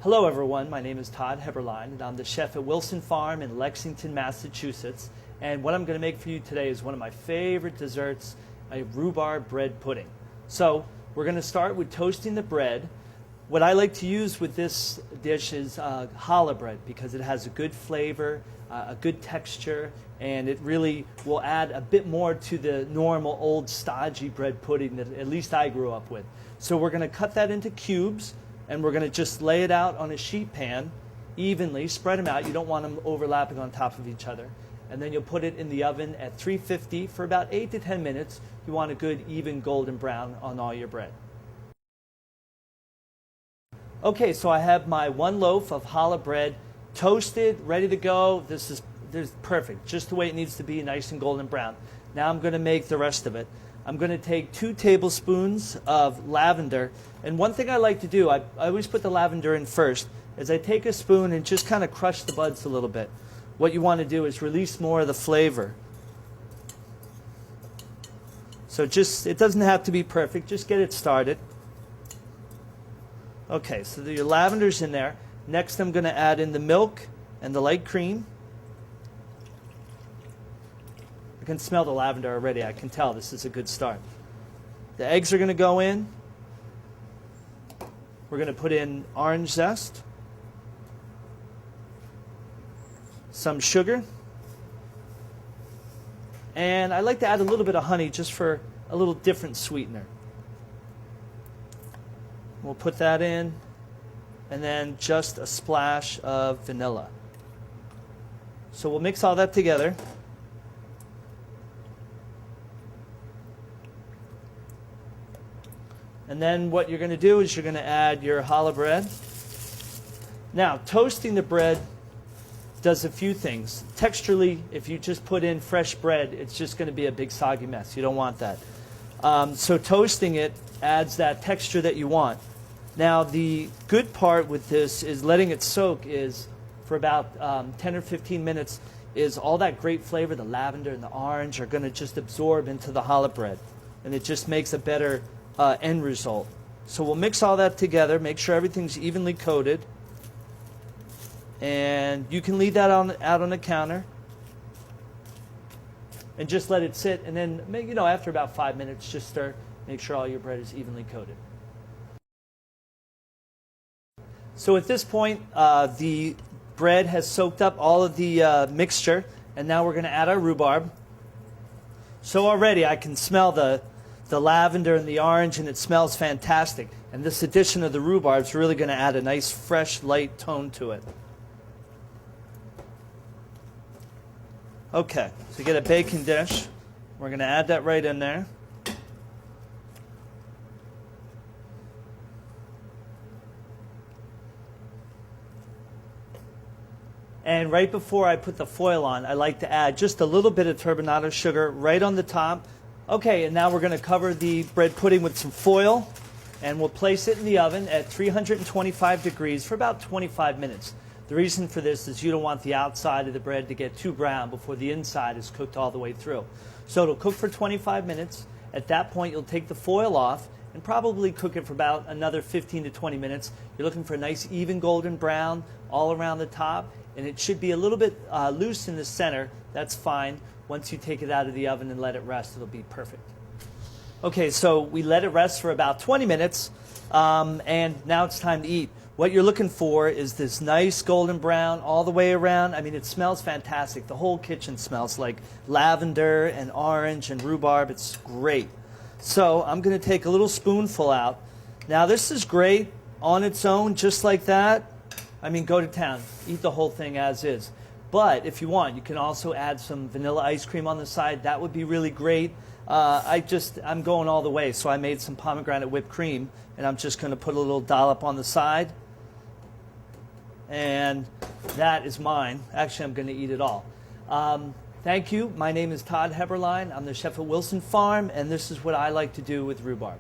Hello everyone, my name is Todd Heberlein and I'm the chef at Wilson Farm in Lexington, Massachusetts. And what I'm going to make for you today is one of my favorite desserts, a rhubarb bread pudding. So we're going to start with toasting the bread. What I like to use with this dish is challah bread because it has a good flavor, a good texture, and it really will add a bit more to the normal old stodgy bread pudding that at least I grew up with. So we're going to cut that into cubes. And we're going to just lay it out on a sheet pan evenly, spread them out. You don't want them overlapping on top of each other. And then you'll put it in the oven at 350 for about 8 to 10 minutes. You want a good even golden brown on all your bread. Okay, so I have my 1 loaf of challah bread toasted, ready to go. This is perfect, just the way it needs to be, nice and golden brown. Now I'm going to make the rest of it. I'm going to take 2 tablespoons of lavender. And one thing I like to do, I always put the lavender in first, is I take a spoon and just kind of crush the buds a little bit. What you want to do is release more of the flavor. So it doesn't have to be perfect, just get it started. Okay, so your lavender's in there. Next I'm going to add in the milk and the light cream. I can smell the lavender already. I can tell this is a good start. The eggs are going to go in. We're going to put in orange zest, some sugar, and I like to add a little bit of honey just for a little different sweetener. We'll put that in, and then just a splash of vanilla. So we'll mix all that together. And then what you're going to do is you're going to add your challah bread. Now, toasting the bread does a few things. Texturally, if you just put in fresh bread, it's just going to be a big soggy mess. You don't want that. So toasting it adds that texture that you want. Now, the good part with this is letting it soak is for about 10 or 15 minutes is all that great flavor, the lavender and the orange, are going to just absorb into the challah bread. And it just makes a better end result. So we'll mix all that together, make sure everything's evenly coated, and you can leave that out on the counter and just let it sit, and then after about 5 minutes just stir, make sure all your bread is evenly coated. So at this point the bread has soaked up all of the mixture, and now we're going to add our rhubarb. So already I can smell the lavender and the orange, and it smells fantastic. And this addition of the rhubarb is really going to add a nice, fresh, light tone to it. Okay, so you get a baking dish. We're going to add that right in there. And right before I put the foil on, I like to add just a little bit of turbinado sugar right on the top. Okay, and now we're going to cover the bread pudding with some foil, and we'll place it in the oven at 325 degrees for about 25 minutes. The reason for this is you don't want the outside of the bread to get too brown before the inside is cooked all the way through. So it'll cook for 25 minutes. At that point, you'll take the foil off and probably cook it for about another 15 to 20 minutes. You're looking for a nice even golden brown all around the top, and it should be a little bit loose in the center. That's fine. Once you take it out of the oven and let it rest, it'll be perfect. Okay, so we let it rest for about 20 minutes, and now it's time to eat. What you're looking for is this nice golden brown all the way around. I mean, it smells fantastic. The whole kitchen smells like lavender and orange and rhubarb. It's great. So I'm going to take a little spoonful out. Now, this is great on its own, just like that. I mean, go to town. Eat the whole thing as is. But if you want, you can also add some vanilla ice cream on the side. That would be really great. I'm going all the way, so I made some pomegranate whipped cream, and I'm just going to put a little dollop on the side. And that is mine. Actually, I'm going to eat it all. Thank you. My name is Todd Heberlein. I'm the chef at Wilson Farm, and this is what I like to do with rhubarb.